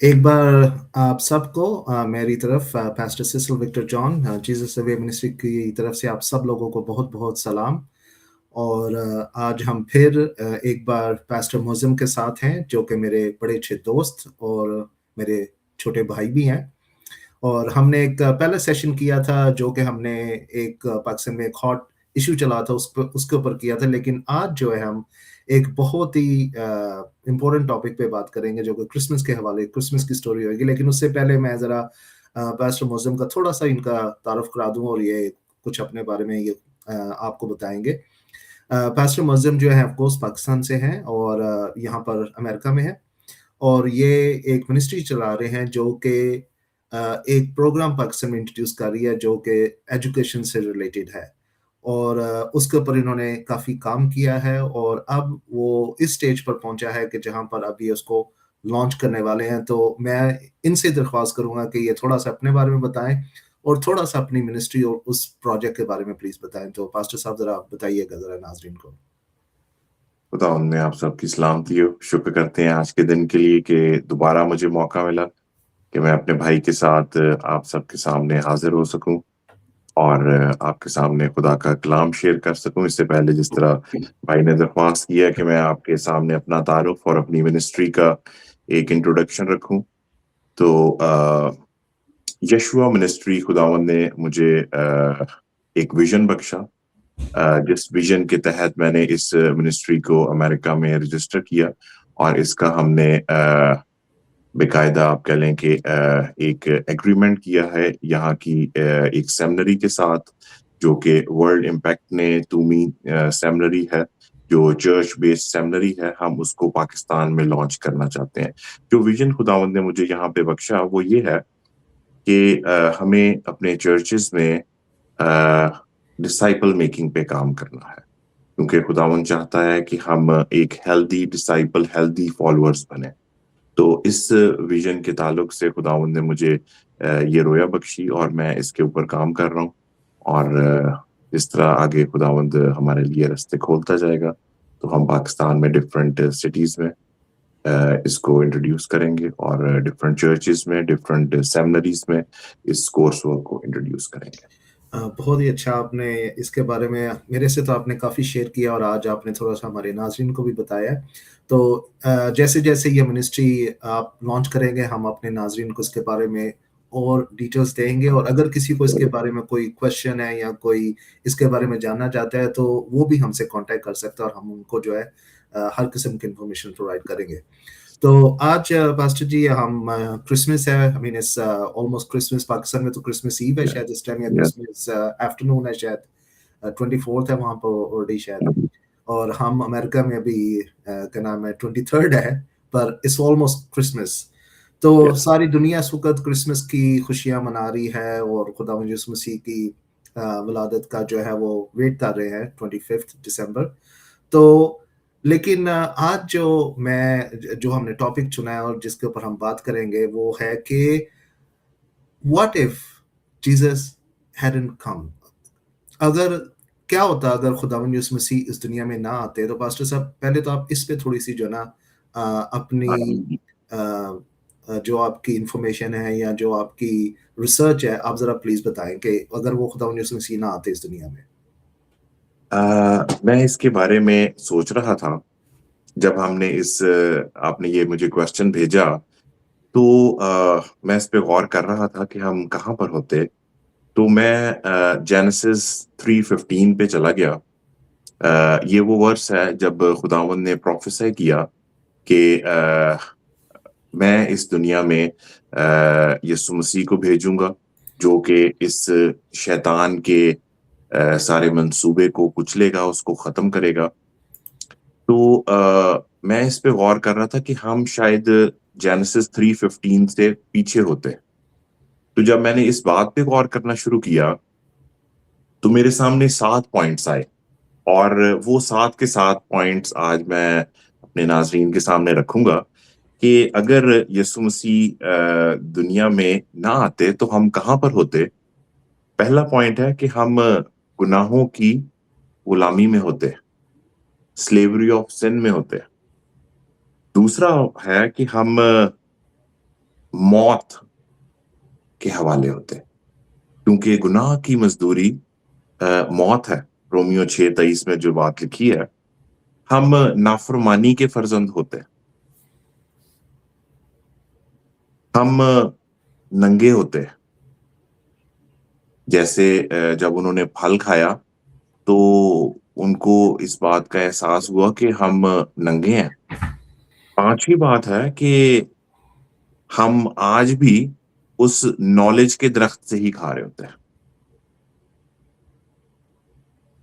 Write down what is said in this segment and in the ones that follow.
एक बार आप सबको मेरी तरफ pastor Cecil Victor John Jesus Way Ministry की तरफ से आप सब लोगों को बहुत-बहुत सलाम। और आज हम फिर एक बार पास्टर मुअज़्ज़म के साथ हैं, जो कि मेरे बड़े अच्छे दोस्त और मेरे छोटे भाई भी हैं। और हमने एक पहला सेशन किया था, जो कि हमने एक पाकिस्तान में एक हॉट इश्यू चला था, उसके ऊपर किया था। लेकिन आज जो है हम एक बहुत ही इम्पोर्टेंट टॉपिक पे बात करेंगे, जो कि क्रिसमस के हवाले क्रिसमस की स्टोरी होगी। लेकिन उससे पहले मैं ज़रा पास्टर मुअज़्ज़म का थोड़ा-सा इनका तारुफ करा दूँ और ये कुछ अपने बारे में ये आपको बताएँगे। पास्टर मुअज़्ज़म जो है ऑफ कोर्स पाकिस्तान से हैं और यहाँ पर अमेरिका में हैं। और ये एक मिनिस्ट्री चला रहे हैं, जो कि एक प्रोग्राम पाकिस्तान में इंट्रोड्यूस कर रही है, जो कि एजुकेशन से रिलेटेड है। और उसके ऊपर इन्होंने काफ़ी काम किया है और अब वो इस स्टेज पर पहुँचा है कि जहाँ पर अब ये उसको लॉन्च करने वाले हैं। तो मैं इनसे दरख्वास्त करूँगा कि ये थोड़ा-सा अपने बारे में बताएँ और थोड़ा-सा अपनी मिनिस्ट्री और उस प्रोजेक्ट के बारे में प्लीज़ बताएँ। तो पास्टर साहब ज़रा आप बताइएगा ज़रा नाज़रीन को। खुदावंद में आप सबकी सलामती हो। शुक्र करते हैं आज के दिन के लिए कि दोबारा मुझे मौका मिला कि मैं अपने भाई के साथ आप सबके सामने हाजिर हो सकूं और आपके सामने खुदा का कलाम शेयर कर सकूं। इससे पहले जिस तरह भाई ने दरख्वास्त किया कि मैं आपके सामने अपना तारुफ और अपनी मिनिस्ट्री का एक इंट्रोडक्शन रखूं, तो यशुआ मिनिस्ट्री खुदावंद ने मुझे एक विजन बख्शा, जिस विजन के तहत मैंने इस मिनिस्ट्री को अमेरिका में रजिस्टर किया और इसका हमने बेकायदा आप कह लें कि एक एग्रीमेंट किया है यहाँ की एक सेमिनरी के साथ, जो कि वर्ल्ड इम्पैक्ट ने तूमी सेमिनरी है, जो चर्च बेस्ड सेमिनरी है। हम उसको पाकिस्तान में लॉन्च करना चाहते हैं। जो विजन खुदावंद ने मुझे यहाँ पे बख्शा वो ये है कि हमें अपने चर्चेस में डिसाइपल मेकिंग पे काम करना है, क्योंकि खुदावंद चाहता है कि हम एक हेल्दी डिसाइपल, हेल्दी फॉलोअर्स बने। तो इस विजन के ताल्लुक से खुदावंद ने मुझे ये रोया बख्शी और मैं इसके ऊपर काम कर रहा हूँ। और इस तरह आगे खुदावंद हमारे लिए रास्ते खोलता जाएगा, तो हम पाकिस्तान में डिफरेंट सिटीज में इसको इंट्रोड्यूस करेंगे और डिफरेंट चर्चेस में, डिफरेंट सेमिनरीज में इस कोर्स वर्क को इंट्रोड्यूस करेंगे। बहुत ही अच्छा आपने इसके बारे में मेरे से तो आपने काफ़ी शेयर किया और आज आपने थोड़ा-सा हमारे नाज़रीन को भी बताया है। तो जैसे-जैसे ये मिनिस्ट्री आप लॉन्च करेंगे, हम अपने नाज़रीन को इसके बारे में और डिटेल्स देंगे। और अगर किसी को इसके बारे में कोई क्वेश्चन है या कोई इसके बारे में जानना चाहता है, तो वो भी हमसे कॉन्टैक्ट कर सकता है और हम उनको जो है हर किस्म की इन्फॉर्मेशन प्रोवाइड करेंगे। तो आज पास्टर जी हम क्रिसमस है, I mean it's almost Christmas. Pakistan में तो क्रिसमस ईव है Yeah, शायद इस टाइम, या yeah. क्रिसमस आफ्टरनून है शायद, 24th है वहाँ पर ऑलरेडी शायद। और हम अमेरिका में अभी क्या नाम है 23rd है, पर इट्स ऑलमोस्ट क्रिसमस। तो Yes. सारी दुनिया इस वक़्त क्रिसमस की खुशियाँ मना रही है और खुदावंद यीशु मसीह की विलादत का जो है वो वेट कर रहे हैं 25th दिसंबर। तो लेकिन आज जो हमने टॉपिक चुना है और जिसके ऊपर हम बात करेंगे, वो है कि व्हाट इफ जीसस हैडंट कम। अगर क्या होता अगर खुदावंद यीशु मसीह इस दुनिया में ना आते। तो पास्टर साहब पहले तो आप इस पे थोड़ी-सी जो है ना अपनी Um, अ जो आपकी इन्फॉर्मेशन है या जो आपकी रिसर्च है, आप ज़रा प्लीज़ बताएँ कि अगर वो खुदावंद यीशु मसीह ना आते इस दुनिया में। मैं इसके बारे में सोच रहा था जब हमने आपने ये मुझे क्वेश्चन भेजा, तो मैं इस पे गौर कर रहा था कि हम कहाँ पर होते। तो मैं जेनेसिस 3:15 पे चला गया। ये वो वर्स है जब खुदावंद ने प्रोफेसाई किया कि मैं इस दुनिया में यीशु मसीह को भेजूंगा, जो कि इस शैतान के सारे मंसूबे को कुचलेगा, उसको खत्म करेगा। तो मैं इस पे गौर कर रहा था कि हम शायद जेनेसिस 3:15 से पीछे होते। तो जब मैंने इस बात पे गौर करना शुरू किया, तो मेरे सामने 7 पॉइंट्स आए और वो 7 के 7 पॉइंट्स आज मैं अपने नाज़रीन के सामने रखूँगा कि अगर यीशु मसीह दुनिया में ना आते तो हम कहाँ पर होते? पहला पॉइंट है कि हम गुनाहों की गुलामी में होते, स्लेवरी ऑफ सिन में होते। दूसरा है कि हम मौत के हवाले होते हैं, क्योंकि गुनाह की मजदूरी मौत है। रोमियो 6:23 में जो बात लिखी है, हम नाफरमानी के फर्जंद होते हैं, हम नंगे होते हैं। जैसे जब उन्होंने फल खाया तो उनको इस बात का एहसास हुआ कि हम नंगे हैं। पांचवी बात है कि हम आज भी उस नॉलेज के दरख्त से ही खा रहे होते हैं।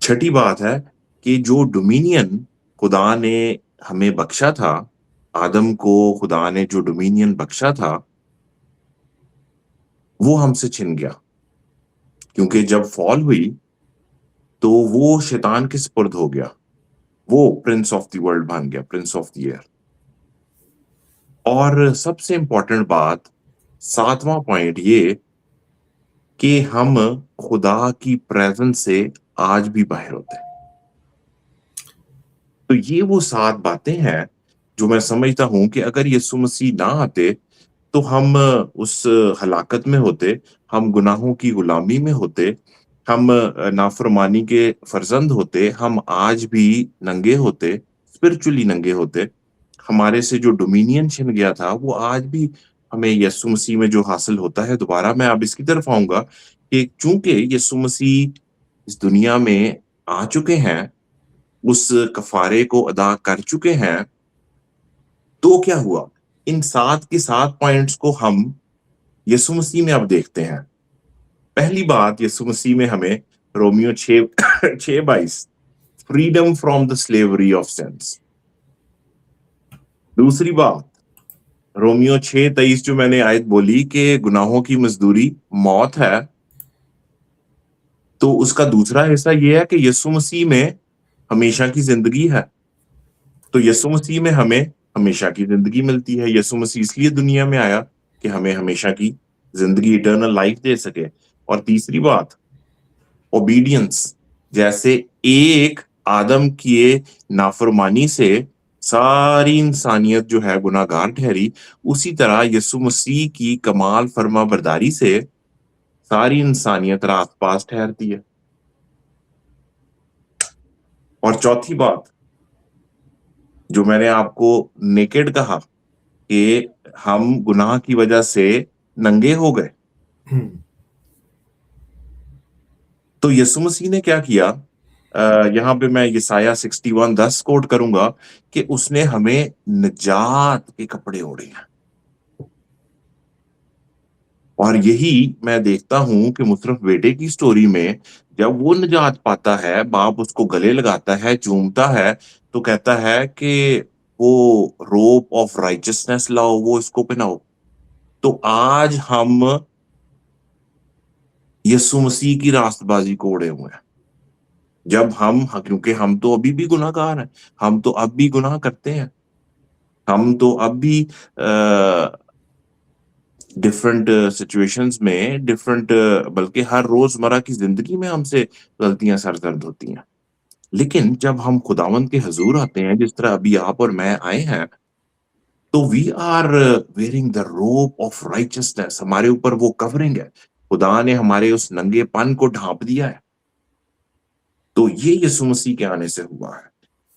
छठी बात है कि जो डोमिनियन खुदा ने हमें बख्शा था, आदम को खुदा ने जो डोमिनियन बख्शा था, वो हमसे छिन गया, क्योंकि जब फॉल हुई तो वो शैतान के सुपुर्द हो गया। वो प्रिंस ऑफ द वर्ल्ड बन गया, प्रिंस ऑफ द एयर। और सबसे इंपॉर्टेंट बात, सातवां पॉइंट ये कि हम खुदा की प्रेजेंस से आज भी बाहर होते हैं। तो ये वो 7 बातें हैं जो मैं समझता हूं कि अगर यीशु मसीह ना आते तो हम उस हलाकत में होते, हम गुनाहों की गुलामी में होते, हम नाफरमानी के फर्जंद होते, हम आज भी नंगे होते, स्पिरिचुअली नंगे होते। हमारे से जो डोमिनियन छिन गया था वो आज भी हमें यीशु मसीह में जो हासिल होता है। दोबारा मैं अब इसकी तरफ आऊंगा कि चूंकि यीशु मसीह इस दुनिया में आ चुके हैं, उस कफारे को अदा कर चुके हैं, तो क्या हुआ? इन 7 के 7 पॉइंट्स को हम यीशु मसीह में अब देखते हैं। पहली बात, यीशु मसीह में हमें Romeo 6:22 freedom from the slavery of since. दूसरी बात, रोमियो 6:23 जो मैंने आयत बोली कि गुनाहों की मजदूरी मौत है, तो उसका दूसरा हिस्सा ये है कि यीशु मसीह में हमेशा की जिंदगी है। तो यीशु मसीह में हमें हमेशा की जिंदगी मिलती है। यीशु मसीह इसलिए दुनिया में आया कि हमें हमेशा की जिंदगी, इटर्नल लाइफ दे सके। और तीसरी बात, ओबीडियंस। जैसे एक आदम किए नाफरमानी से सारी इंसानियत जो है गुनाहगार ठहरी, उसी तरह यीशु मसीह की कमाल फर्मा बरदारी से सारी इंसानियत रात पास ठहरती है। और चौथी बात, जो मैंने आपको नेकेड कहा कि हम गुनाह की वजह से नंगे हो गए, तो यीशु मसीह ने क्या किया? यहाँ पे मैं यसाया 61:10 कोट करूंगा कि उसने हमें निजात के कपड़े ओढ़े हैं। और यही मैं देखता हूं कि मुशर्रफ बेटे की स्टोरी में जब वो निजात पाता है, बाप उसको गले लगाता है, चूमता है, तो कहता है कि वो रोप ऑफ राइचियसनेस लाओ, वो इसको पहनाओ। तो आज हम यीशु मसीह की रास्तबाजी को ओढ़े हुए हैं। जब क्योंकि हम तो अभी भी गुनाहगार हैं, हम तो अब भी गुनाह करते हैं, हम तो अब भी डिफरेंट सिचुएशंस में डिफरेंट, बल्कि हर रोजमर्रा की जिंदगी में हमसे गलतियां सरजद होती हैं। लेकिन जब हम खुदावंद के हजूर आते हैं, जिस तरह अभी आप और मैं आए हैं, तो we are wearing the robe of righteousness. हमारे ऊपर वो कवरिंग है, खुदा ने हमारे उस नंगेपन को ढांप दिया है। तो ये यीशु मसीह के आने से हुआ है।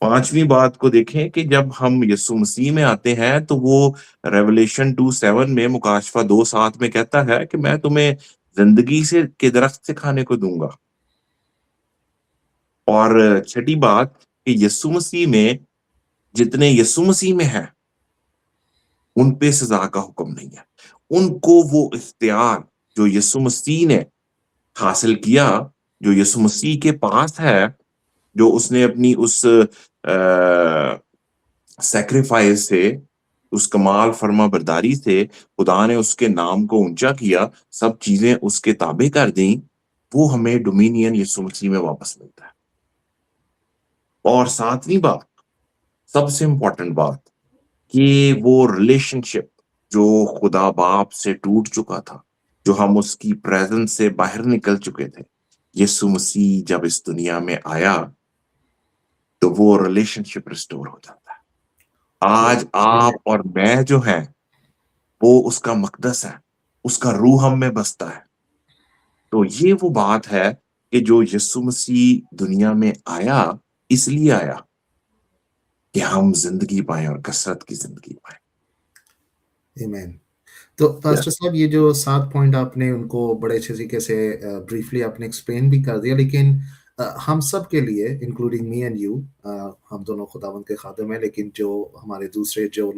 पांचवी बात को देखें कि जब हम यीशु मसीह में आते हैं तो वो रेवलेशन 2:7 में, मुकाशफा 2:7 में कहता है कि मैं तुम्हें जिंदगी से के दरख्त से खाने को दूंगा। और छठी बात कि यीशु मसीह में जितने यीशु मसीह में हैं, उन पे सजा का हुक्म नहीं है। उनको वो इख्तियार जो यीशु मसीह ने हासिल किया, जो यीशु मसीह के पास है, जो उसने अपनी उस सैक्रिफाइस से, उस कमाल फर्मा बरदारी से खुदा ने उसके नाम को ऊंचा किया, सब चीजें उसके ताबे कर दी, वो हमें डोमिनियन यीशु मसीह में वापस मिलता है। और सातवीं बात, सबसे इंपॉर्टेंट बात, कि वो रिलेशनशिप जो खुदा बाप से टूट चुका था, जो हम उसकी प्रेजेंस से बाहर निकल चुके थे, यीशु मसीह जब इस दुनिया में आया तो वो रिलेशनशिप रिस्टोर हो जाता है। आज आप और मैं जो हैं, वो उसका मक़दस है, उसका रूह हम में बसता है। तो ये वो बात है कि जो यीशु मसीह दुनिया में आया, इसलिए आया कि हम ज़िंदगी पाएँ और कसरत की ज़िंदगी पाएँ। आमीन। तो या पास्टर साहब, ये जो 7 पॉइंट आपने उनको बड़े अच्छे तरीके से ब्रीफली आपने एक्सप्लेन भी कर दिया, लेकिन हम सब के लिए इंक्लूडिंग मी एंड यू, हम दोनों खुदावंद के खादिम हैं, लेकिन जो हमारे दूसरे जो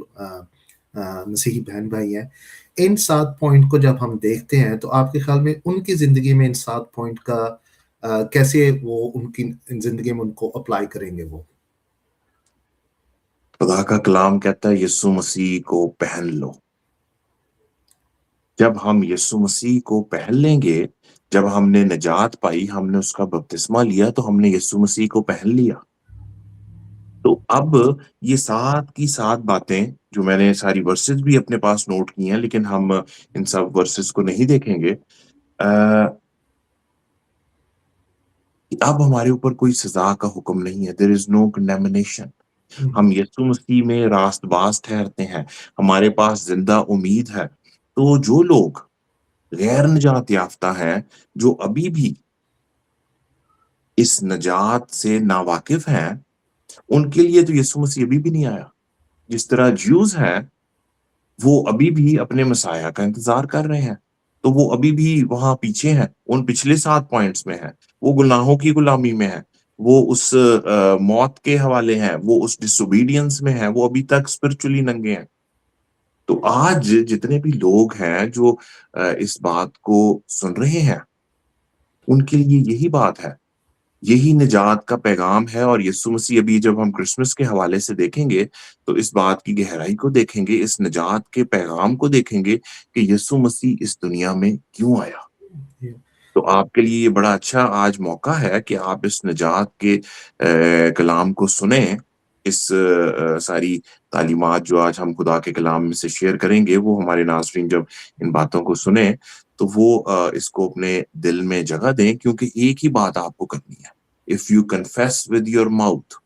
मसीही बहन-भाई हैं, इन 7 पॉइंट को जब हम देखते हैं, तो आपके ख़्याल में उनकी ज़िंदगी में इन 7 पॉइंट का कैसे वो उनकी ज़िंदगी में उनको अप्लाई करेंगे वो? खुदा का कलाम कहता है यीशु मसीह को पहन लो। जब हम यीशु मसीह को पहन लेंगे, जब हमने निजात पाई, हमने उसका बपतिस्मा लिया, तो हमने यीशु मसीह को पहन लिया। तो अब ये 7 की 7 बातें जो मैंने सारी वर्सेस भी अपने पास नोट की हैं, लेकिन हम इन सब वर्सेस को नहीं देखेंगे। अब हमारे ऊपर कोई सज़ा का हुक्म नहीं है, देयर इज़ नो कंडेमनेशन। हुँ, हम यीशु मसीह में रास्तबाज़ ठहरते हैं, हमारे पास ज़िंदा उम्मीद है। तो जो लोग गैर निजात याफ़्ता हैं, जो अभी भी इस निजात से नावाकिफ़ हैं, उनके लिए तो यीशु मसीह अभी भी नहीं आया। जिस तरह ज्यूज़ हैं, वो अभी भी अपने मसाया का इंतज़ार कर रहे हैं। तो वो अभी भी वहाँ पीछे हैं, उन पिछले 7 पॉइंट्स में हैं। वो गुनाहों की गुलामी में हैं, वो उस मौत के हवाले हैं, वो उस डिसोबीडियंस में हैं, वो अभी तक स्पिरिचुअली नंगे हैं। तो आज जितने भी लोग हैं जो इस बात को सुन रहे हैं, उनके लिए यही बात है। यही निजात का पैगाम है और यीशु मसीह अभी जब हम क्रिसमस के हवाले से देखेंगे, तो इस बात की गहराई को देखेंगे, इस निजात के पैगाम को देखेंगे कि यीशु मसीह इस दुनिया में क्यों आया। जी, तो आपके लिए ये बड़ा अच्छा आज मौका है कि आप इस निजात के कलाम को सुनें। इस सारी तालीमात जो आज हम खुदा के कलाम में से शेयर करेंगे, वो हमारे नाज़रीन जब इन बातों को सुनें, तो वो इसको अपने दिल में जगह दें क्योंकि एक ही बात आपको करनी है। If you confess with your mouth,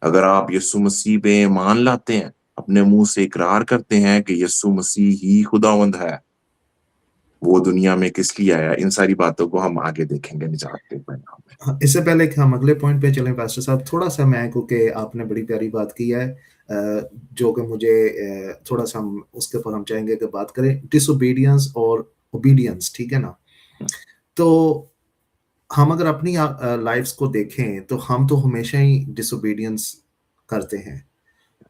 अगर आप यीशु मसीह पे ईमान लाते हैं, अपने मुँह से इकरार करते हैं कि यीशु मसीह ही खुदावंद है, वो दुनिया में किस लिए आया, इन सारी बातों को हम आगे देखेंगे निजात के पैगाम में। हाँ, इससे पहले कि हम अगले पॉइंट पे चलें पास्टर साहब, थोड़ा-सा मैं क्योंकि आपने बड़ी प्यारी बात की है, जो कि मुझे थोड़ा-सा हम उसके ऊपर हम चाहेंगे कि बात करें, डिसोबीडियंस और ओबीडियंस, ठीक है ना? तो हम अगर अपनी लाइफ़्स को देखें, तो हम तो हमेशा ही डिसोबीडियंस करते हैं।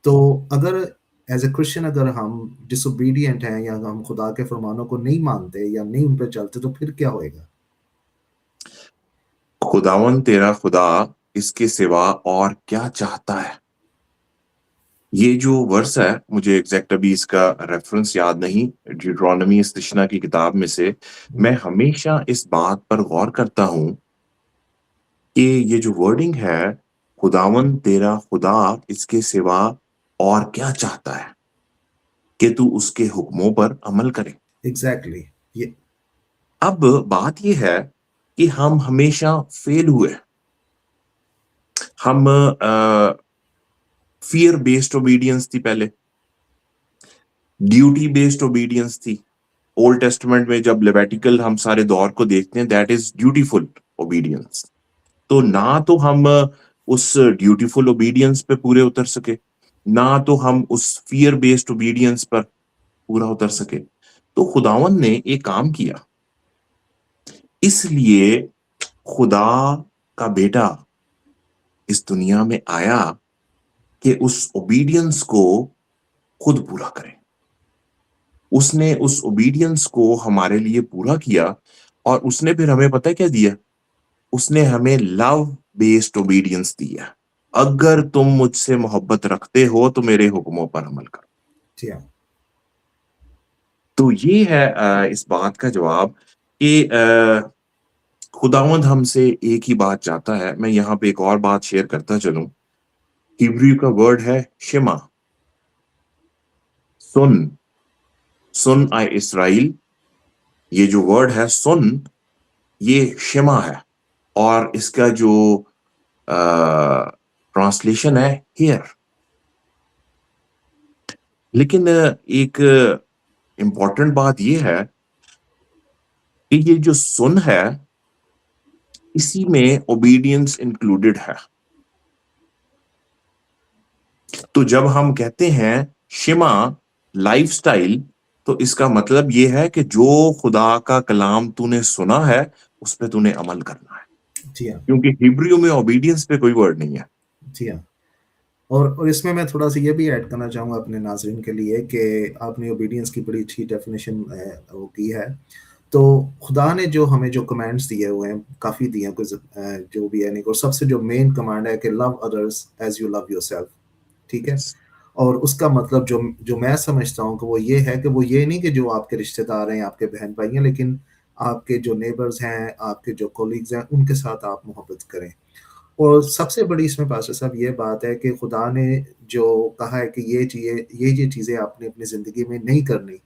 तो अगर एज़ अ क्रिश्चियन अगर हम डिसोबीडिएंट हैं या हम खुदा के फरमानों को नहीं मानते या नहीं उन पे चलते, तो फिर क्या होएगा? खुदावंद तेरा खुदा इसके सिवा और क्या चाहता है? ये जो वर्स है, मुझे एग्ज़ैक्ट अभी इसका रेफ़रेंस याद नहीं, ड्यूटरोनॉमी इस तिश्ना की किताब में से, मैं हुँ, हमेशा इस बात पर गौर करता हूँ कि ये जो वर्डिंग है, खुदावंद तेरा खुदा इसके सिवा और क्या चाहता है कि तू उसके हुक्मों पर अमल करे। एग्ज़ैक्टली ये अब बात ये है कि हम हमेशा फ़ेल हुए। हम फ़ियर बेस्ड ओबीडियंस थी पहले, ड्यूटी बेस्ड ओबीडियंस थी। ओल्ड टेस्टामेंट में जब लेविटिकल हम सारे दौर को देखते हैं, दैट इज़ ड्यूटीफुल ओबीडियंस। तो ना तो हम उस ड्यूटीफुल ओबीडियंस पे पूरे उतर सके, ना तो हम उस फ़ियर बेस्ड ओबीडियंस पर पूरा उतर सके। तो खुदावंद ने एक काम किया, इसलिए खुदा का बेटा इस दुनिया में आया कि उस ओबीडियंस को खुद पूरा करे। उसने उस ओबीडियंस को हमारे लिए पूरा किया और उसने फिर हमें पता है क्या दिया? उसने हमें लव बेस्ड ओबीडियंस दिया। अगर तुम मुझसे मोहब्बत रखते हो तो मेरे हुक्मों पर अमल करो। जी हाँ, तो ये है इस बात का जवाब कि खुदावंद हमसे एक ही बात चाहता है। मैं यहाँ पे एक और बात शेयर करता चलूँ। हिब्रू का वर्ड है शिमा, सुन, सुन आए इस्राएल। ये जो वर्ड है सुन, ये शिमा है और इसका जो ट्रांसलेशन है हियर। लेकिन एक इंपॉर्टेंट बात ये है कि ये जो सुन है, इसी में ओबीडियंस इंक्लूडेड है। तो जब हम कहते हैं शिमा लाइफस्टाइल, तो इसका मतलब ये है कि जो खुदा का कलाम तूने सुना है उस पे तूने अमल करना है, जी हाँ, क्योंकि हिब्रू में ओबीडियंस पे कोई वर्ड नहीं है। जी हाँ। और इसमें मैं थोड़ा-सा ये भी ऐड करना चाहूँगा अपने नाज़रीन के लिए कि आपने ओबीडियंस की बड़ी अच्छी डेफ़िनेशन वो की है। तो खुदा ने जो हमें जो कमांड्स दिए हुए हैं, काफ़ी दिए हैं, कुछ जो भी है नहीं, और सबसे जो मेन कमांड है कि love others as you love yourself, ठीक है? और उसका मतलब जो जो मैं समझता हूँ कि वो ये है कि वो ये नहीं कि जो आपके रिश्तेदार हैं, आपके बहन-भाई हैं, लेकिन आपके जो नेबर्स हैं, आपके जो कलीग्स हैं, उनके साथ आप मोहब्बत करें। और सबसे बड़ी इसमें पास्टर साहब ये बात है कि खुदा ने जो कहा है कि ये चीज़ें आपने अपनी ज़िंदगी में नहीं करनी।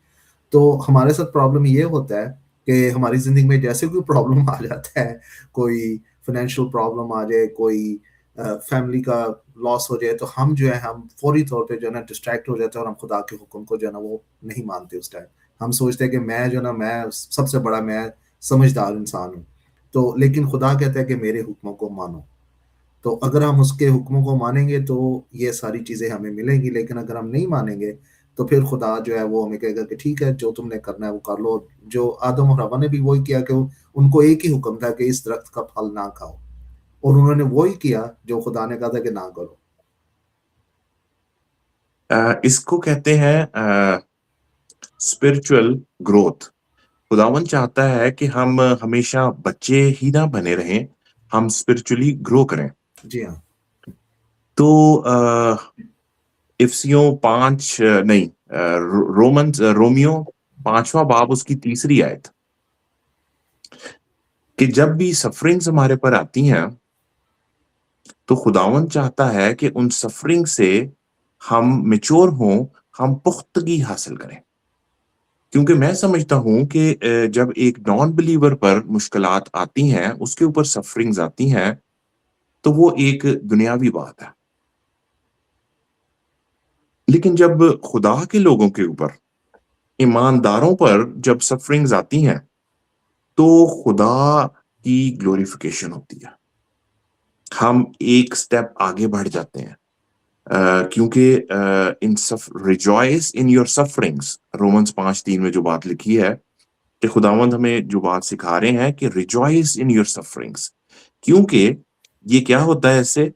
तो हमारे साथ प्रॉब्लम ये होता है कि हमारी ज़िंदगी में जैसे कोई प्रॉब्लम आ जाता है, कोई फाइनेंशियल प्रॉब्लम आ जाए, कोई फैमिली का लॉस हो जाए, तो हम जो है हम फ़ौरी तौर पे जो है ना डिस्ट्रैक्ट हो जाते हैं, और हम खुदा के हुक्म को जो है ना वो नहीं मानते उस टाइम। हम सोचते हैं कि मैं जो है ना मैं सबसे बड़ा मैं समझदार इंसान हूँ। तो लेकिन खुदा कहता है कि मेरे हुक्मों को मानो। तो अगर हम उसके हुक्मों को मानेंगे तो ये सारी चीज़ें हमें मिलेंगी, लेकिन अगर हम नहीं मानेंगे तो फिर खुदा जो है वो हमें कहेगा कि ठीक है, जो तुमने करना है वो कर लो। जो आदम और हव्वा ने भी वही किया कि उनको एक ही हुक्म था कि इस दरख्त का फल ना खाओ, और उन्होंने वही किया जो खुदा ने कहा था कि ना करो। इसको कहते हैं स्पिरिचुअल ग्रोथ। खुदावन चाहता है कि हम हमेशा बच्चे ही ना बने रहें, हम स्पिरिचुअली ग्रो करें। जी हाँ, तो इफिसियों 5 नहीं, रोमन्स रोमियो 5वां बाब उसकी 3री आयत, कि जब भी सफरिंग्स हमारे पर आती हैं तो खुदावन चाहता है कि उन सफरिंग से हम मैच्योर हों, हम पुख्तगी हासिल करें। क्योंकि मैं समझता हूं कि जब एक नॉन बिलीवर पर मुश्किलात आती हैं, उसके ऊपर सफरिंग्स आती हैं, तो वो एक दुनियावी बात है। लेकिन जब खुदा के लोगों के ऊपर, ईमानदारों पर जब सफरिंग्स आती हैं, तो खुदा की ग्लोरिफिकेशन होती है। हम एक स्टेप आगे बढ़ जाते हैं। क्योंकि इन सफ rejoice in your sufferings, Romans 5:3 में जो बात लिखी है कि खुदावंद हमें जो बात सिखा रहे हैं कि रिजॉइस इन योर सफरिंग्स, क्योंकि ये क्या होता है इससे,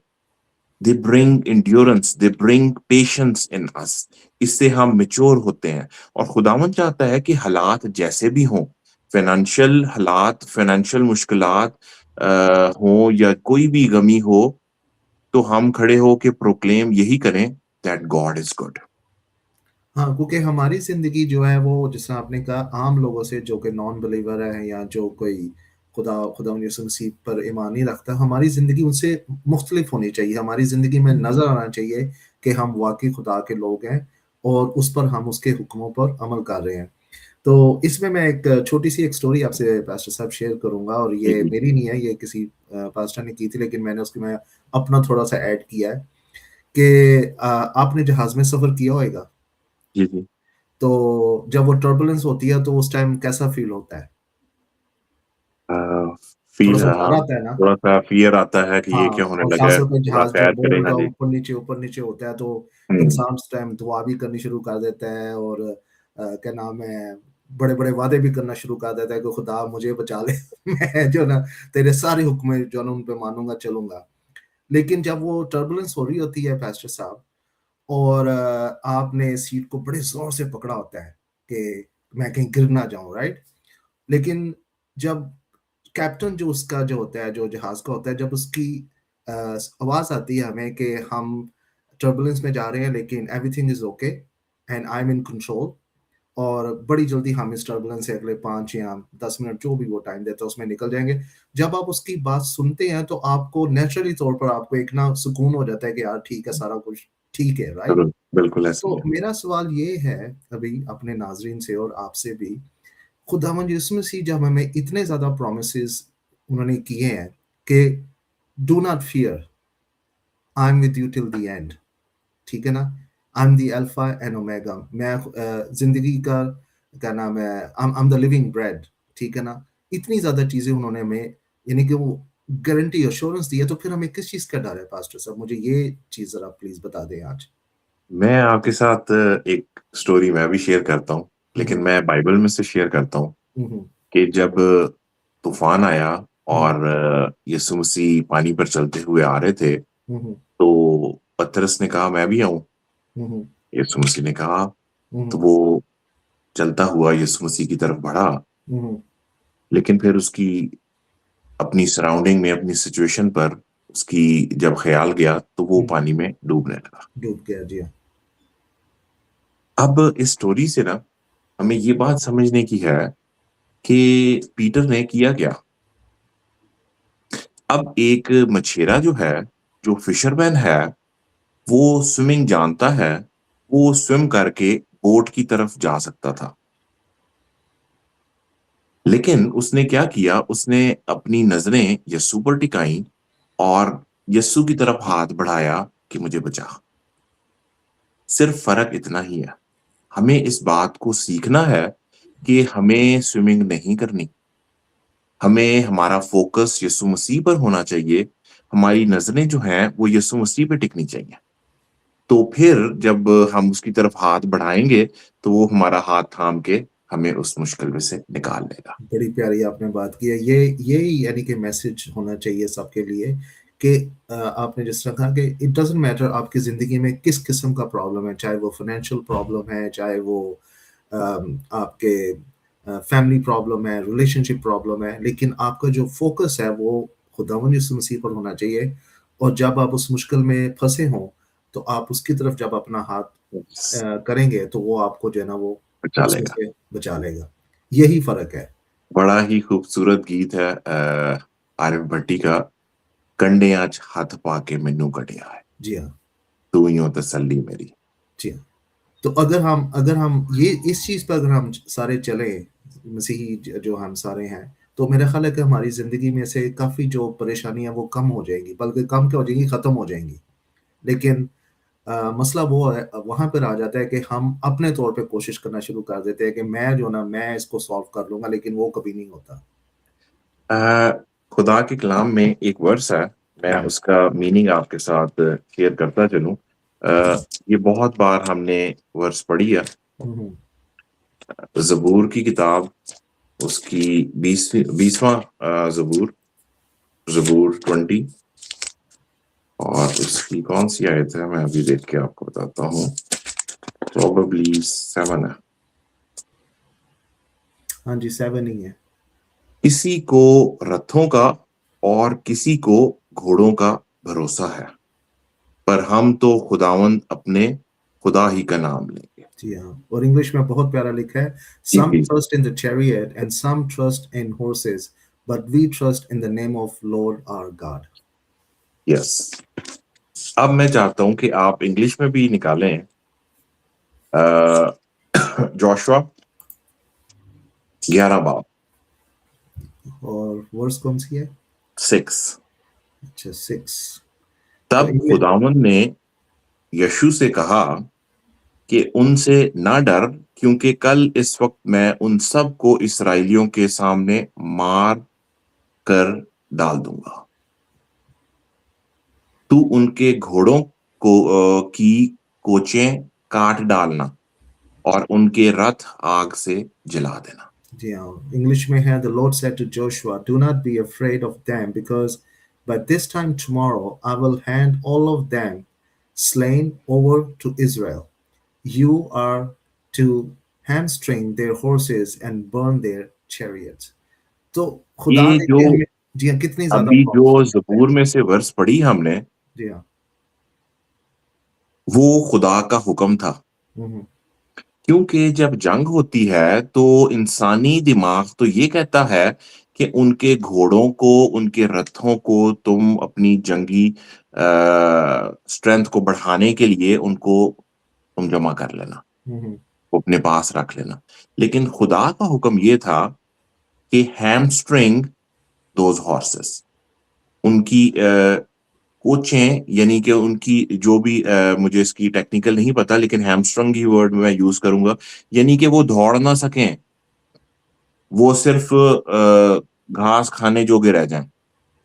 they bring endurance, they bring patience in us. इससे हम मेच्योर होते हैं। और खुदावंद चाहता है कि हालात जैसे भी हों, फाइनेंशियल हालात, फाइनेंशियल मुश्किलात हो या कोई भी गमी हो, तो हम खड़े हो के प्रोक्लेम यही करें दैट गॉड इज गुड। हाँ, क्योंकि हमारी ज़िंदगी जो है वो जिस तरह आपने कहा आम लोगों से जो कि नॉन बिलीवर है, या जो कोई खुदा यीशु मसीह पर ईमान नहीं रखता, हमारी ज़िंदगी उनसे मुख्तलिफ होनी चाहिए। हमारी ज़िंदगी में नज़र आना चाहिए कि हम वाक़ई खुदा के लोग हैं, और उस पर हम उसके हुक्मों पर अमल कर रहे हैं। तो इसमें मैं एक छोटी-सी एक स्टोरी आपसे पास्टर साहब शेयर करूँगा, और जी ये जी मेरी नहीं है, ये किसी पास्टर ने की थी, लेकिन मैंने उसमें अपना थोड़ा-सा ऐड किया है कि आपने जहाज़ में सफ़र किया होएगा, जी जी। तो जब वो टर्बुलेंस होती है तो उस टाइम कैसा फ़ील होता है? फील, थोड़ा-सा डर हाँ, आता है ना? थोड़ा सा फियर आता है कि ये हाँ, क्या होने और लगा है, ख़ासतौर पे थोड़ा जहाज़ जब खैर करें। बोर्ड हाँ का जी। ऊपर-नीचे होता है, तो हम्म। इंसान उस टाइम दुआ भी करनी शुरू कर देता है, और क्या नाम है, बड़े-बड़े वादे भी करना शुरू कर देता है कि खुदा मुझे बचा ले, मैं जो है ना तेरे सारे हुक्म जो है ना उन पे मानूँगा, चलूँगा। लेकिन जब वो टर्बुलेंस हो रही होती है पास्टर साहब, और आपने सीट को बड़े ज़ोर से पकड़ा होता है कि मैं कहीं गिर ना जाऊँ, राइट? लेकिन जब कैप्टन जो उसका जो होता है, जो जहाज़ का होता है, जब उसकी आवाज़ आती है हमें कि हम टर्बुलेंस में जा रहे हैं, लेकिन everything is okay and I am in control, और बड़ी जल्दी हम इस टर्बुलेंस से अगले 5 या 10 मिनट जो भी वो टाइम देता है उसमें निकल जाएँगे। जब आप उसकी बात सुनते हैं तो आपको नेचुरली तौर पर आपको एक ना सुकून हो जाता है कि यार ठीक है, सारा कुछ ठीक है, राइट? बिल्कुल बिल्कुल ऐसे ही तो है। मेरा सवाल ये है अभी अपने नाज़रीन से और आपसे भी, खुदावंद यीशु मसीह जब हमें इतने ज़्यादा प्रोमिसेस उन्होंने किए हैं कि do not fear, I am with you till the end, ठीक है ना? I am the alpha and omega, मैं ज़िंदगी का क्या नाम है, I am the living bread, ठीक है ना? इतनी ज़्यादा चीज़ें उन्होंने हमें, यानी कि वो गारंटी एश्योरेंस दी है, तो फिर हमें किस चीज़ का डर है पास्टर साहब? मुझे ये चीज़ ज़रा प्लीज़ बता दें आज। मैं आपके साथ एक स्टोरी मैं भी शेयर करता हूँ, हुँ, लेकिन हुँ। मैं बाइबल में से शेयर करता हूँ हुँ, हुँ। कि जब तूफान आया हुँ, और यीशु मसीह पानी पर चलते हुए आ रहे थे, हुँ, हुँ। तो पतरस ने कहा मैं भी आऊँ। हुँ, हुँ। यीशु मसीह ने कहा, हुँ, तो हुँ। वो चलता हुआ यीशु मसीह की तरफ बढ़ा, हुँ, हुँ। लेकिन फिर उसकी अपनी सराउंडिंग में, अपनी सिचुएशन पर उसकी जब ख्याल गया, तो वो हुँ, पानी में डूबने लगा। डूब गया, जी हाँ। अब इस स्टोरी से ना हमें ये बात समझने की है कि पीटर ने किया क्या? अब एक मछेरा जो है, जो फिशरमैन है, वो स्विमिंग जानता है, वो स्विम करके बोट की तरफ जा सकता था। लेकिन उसने क्या किया, उसने अपनी नज़रें यीशु पर टिकाईं और यीशु की तरफ हाथ बढ़ाया कि मुझे बचा। सिर्फ फ़र्क इतना ही है, हमें इस बात को सीखना है कि हमें स्विमिंग नहीं करनी। हमें हमारा फ़ोकस यीशु मसीह पर होना चाहिए, हमारी नज़रें जो हैं, वो यीशु मसीह पे टिकनी चाहिए। तो फिर जब हम उसकी तरफ हाथ बढ़ाएँगे, तो वो हमारा हाथ थाम के हमें उस मुश्किल में से निकाल लेगा। बड़ी प्यारी आपने बात की है। ये यही यानी कि मैसेज होना चाहिए सबके लिए कि आपने जिस तरह कहा कि इट डज़न्ट मैटर आपकी ज़िंदगी में किस किस्म का प्रॉब्लम है, चाहे वो फाइनेंशियल प्रॉब्लम है, चाहे वो आपके फैमिली प्रॉब्लम है, रिलेशनशिप प्रॉब्लम है, लेकिन आपका जो फ़ोकस है वो खुदावंद यीशु मसीह पर होना चाहिए, और जब आप उस मुश्किल में फँसे हों, तो आप उसकी तरफ जब अपना हाथ करेंगे, तो वो आपको जो है ना वो बचा उसमें लेगा। से बचा लेगा। यही फ़र्क है। बड़ा ही खूबसूरत गीत है आरिफ भट्टी का, कंडे आज हाथ पाके मैनू कढ़िया है, जी हाँ, तू ही हो तसल्ली मेरी। जी हाँ। तो अगर हम ये इस चीज़ पर अगर हम सारे चलें, मसीही जो हम सारे हैं, तो मेरा ख़्याल है कि हमारी ज़िंदगी में से काफ़ी जो परेशानियाँ वो कम हो जाएँगी, बल्कि कम क्या हो जाएँगी, ख़त्म हो जाएँगी। लेकिन मसला वो है, वहाँ पर आ जाता है कि हम अपने तौर पे कोशिश करना शुरू कर देते हैं कि मैं जो ना मैं इसको सॉल्व कर लूँगा, लेकिन वो कभी नहीं होता। अ, खुदा के कलाम में एक वर्स है, मैं हुँ, उसका मीनिंग आपके साथ शेयर करता चलूँ। अ, ये बहुत बार हमने वर्स पढ़ी है, हुँ, हुँ। ज़बूर की किताब, उसकी 20वाँ ज़बूर, ज़बूर 20, और उसकी कौन-सी आयत है, मैं अभी देख के आपको बताता हूँ। प्रोबेबली 7 है। हाँ जी, 7 ही है। किसी को रथों का और किसी को घोड़ों का भरोसा है, पर हम तो खुदावंद अपने खुदा ही का नाम लेंगे। जी हाँ, और इंग्लिश में बहुत प्यारा लिखा है, जी, सम जी। Trust in the chariot and some trust in horses, but we trust in the name of Lord our God. Yes. अब मैं चाहता हूँ कि आप इंग्लिश में भी निकालें जोशुआ 11 बाब और वर्स कौन-सी है? 6। अच्छा, 6। तो तब इंग्लिश। खुदावंद ने यीशु से कहा कि उनसे ना डर, क्योंकि कल इस वक्त मैं उन सब को इस्राएलियों के सामने मार कर डाल दूंगा। तू उनके घोड़ों को की कोचें काट डालना और उनके रथ आग से जला देना। जी हाँ, इंग्लिश में है, the Lord said to Joshua, do not be afraid of them, because by this time tomorrow I will hand all of them slain over to Israel. You are to hamstring their horses and burn their chariots. तो खुदा ये ने जो ये हमें, जी हाँ, कितनी ज़्यादा अभी प्रॉमिस जो की बात है। ज़बूर में से वर्स पढ़ी हमने, जी हाँ। वो खुदा का हुक्म था। हुँ, हुँ। क्योंकि जब जंग होती है, तो इंसानी दिमाग तो ये कहता है कि उनके घोड़ों को, उनके रथों को तुम अपनी जंगी स्ट्रेंथ को बढ़ाने के लिए उनको तुम जमा कर लेना, हुँ, हुँ। वो अपने पास रख लेना। लेकिन खुदा का हुक्म ये था कि हैमस्ट्रिंग दोज़ हॉर्सेस, उनकी कोचें, यानी कि उनकी जो भी मुझे इसकी टेक्निकल नहीं पता, लेकिन हैमस्ट्रंग ही वर्ड मैं यूज करूंगा, यानी कि वो दौड़ ना सकें, वो सिर्फ घास खाने जोगे रह जाएं।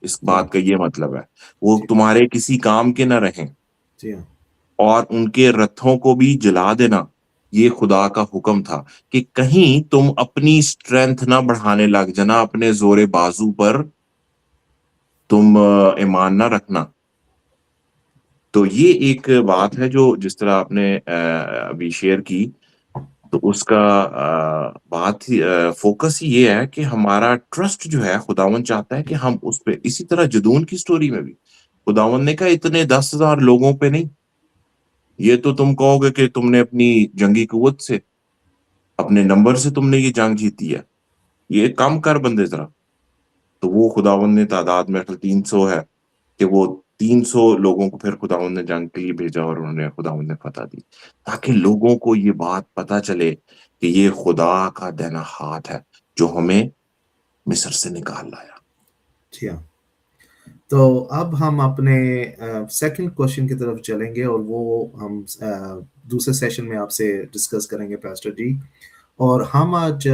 इस जी हाँ, बात का ये मतलब है, वो जी, तुम्हारे किसी काम के ना रहें, जी हाँ, और उनके रथों को भी जला देना, ये खुदा का हुक्म था कि कहीं तुम अपनी स्ट्रेंथ ना बढ़ाने लग जाना, अपने जोरे बाजू पर तुम ईमान ना रखना। तो ये एक बात है जो जिस तरह आपने अभी शेयर की, तो उसका बात ही फोकस ही ये है कि हमारा ट्रस्ट जो है, खुदावन चाहता है कि हम उस पे, इसी तरह जदून की स्टोरी में भी खुदावन ने कहा इतने 10,000 लोगों पे नहीं, ये तो तुम कहोगे कि तुमने अपनी जंगी कुव्वत से, अपने नंबर से तुमने ये जंग जीती है, ये कम कर बंदे जरा। तो वो खुदावन ने तादाद में 300 है, कि वो 300 लोगों को फिर खुदावन ने जंग के लिए भेजा और उन्होंने खुदावन ने फतह दी, ताकि लोगों को ये बात पता चले कि ये खुदा का देना हाथ है जो हमें मिस्र से निकाल लाया। जी हाँ। तो अब हम अपने सेकंड क्वेश्चन की तरफ चलेंगे और वो हम दूसरे सेशन में आपसे डिस्कस करेंगे पास्टर जी। और हम आज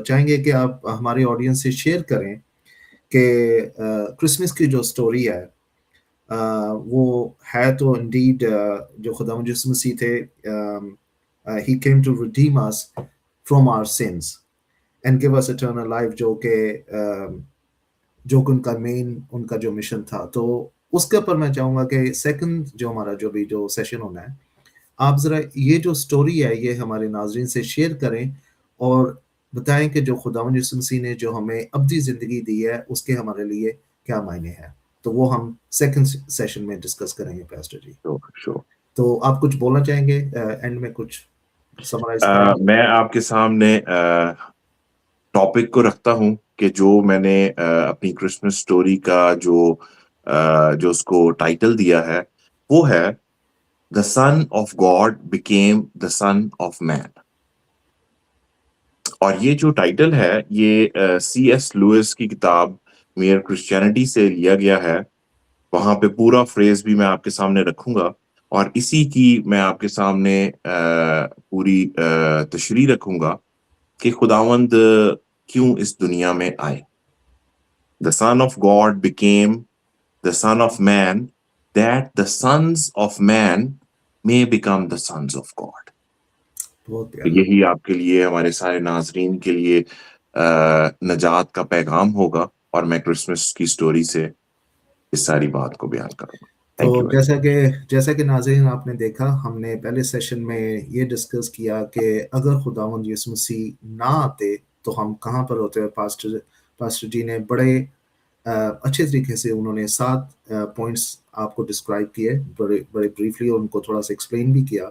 चाहेंगे कि आप हमारी ऑडियंस से शेयर करें कि क्रिसमस की जो स्टोरी है वो है तो इंडीड जो खुदा यीशु मसीह थे, he came to redeem us from our sins and give us eternal life, जो कि जो कि उनका मेन उनका जो मिशन था। तो उसके ऊपर मैं चाहूँगा कि सेकंड जो हमारा जो भी जो सेशन होना है, आप ज़रा ये जो स्टोरी है ये हमारे नाज़रीन से शेयर करें और बताएँ कि जो खुदावंद यीशु मसीह ने जो हमें अब्दी ज़िंदगी दी है, उसके हमारे लिए क्या मायने हैं। तो वो हम सेकंड सेशन में डिस्कस करेंगे पास्टर जी। Sure, sure. तो आप कुछ बोलना चाहेंगे एंड में कुछ समराइज़ करेंगे? मैं आपके सामने टॉपिक को रखता हूं कि जो मैंने अपनी क्रिसमस स्टोरी का जो उसको टाइटल दिया है, वो है the son of God became the son of man. और ये जो टाइटल है, ये C.S. लुइस की किताब मेयर क्रिश्चियनिटी से लिया गया है। वहां पे पूरा फ्रेज भी मैं आपके सामने रखूंगा, और इसी की मैं आपके सामने पूरी तशरीह रखूंगा कि खुदावंद क्यों इस दुनिया में आए। The son of God became the son of man, that the sons of man may become the sons of God. बहुत तो प्यारा। यही आपके लिए, हमारे सारे नाजरीन के लिए नजात का पैगाम होगा, और मैं क्रिसमस की स्टोरी से इस सारी बात को बयान करूंगा। तो थैंक यू वेरी जैसा कि नाज़रीन आपने देखा, हमने पहले सेशन में ये डिस्कस किया कि अगर खुदावंद यीशु मसीह ना आते तो हम कहाँ पर होते। पास्टर जी ने बड़े अच्छे तरीके से उन्होंने 7 पॉइंट्स आपको डिस्क्राइब किए, बड़े बड़े ब्रीफली, और उनको थोड़ा सा एक्सप्लेन भी किया।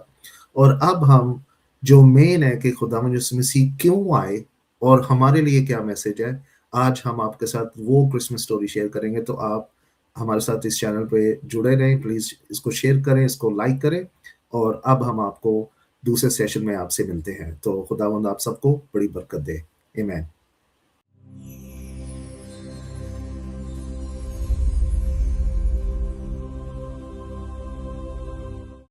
और अब हम जो मेन है कि खुदावंद यीशु मसीह क्यों आए और हमारे लिए क्या मैसेज है, आज हम आपके साथ वो क्रिसमस स्टोरी शेयर करेंगे। तो आप हमारे साथ इस चैनल पे जुड़े रहें, प्लीज़ इसको शेयर करें, इसको लाइक करें। और अब हम आपको दूसरे सेशन में आपसे मिलते हैं। तो खुदावंद आप सबको बड़ी बरकत दे। आमीन।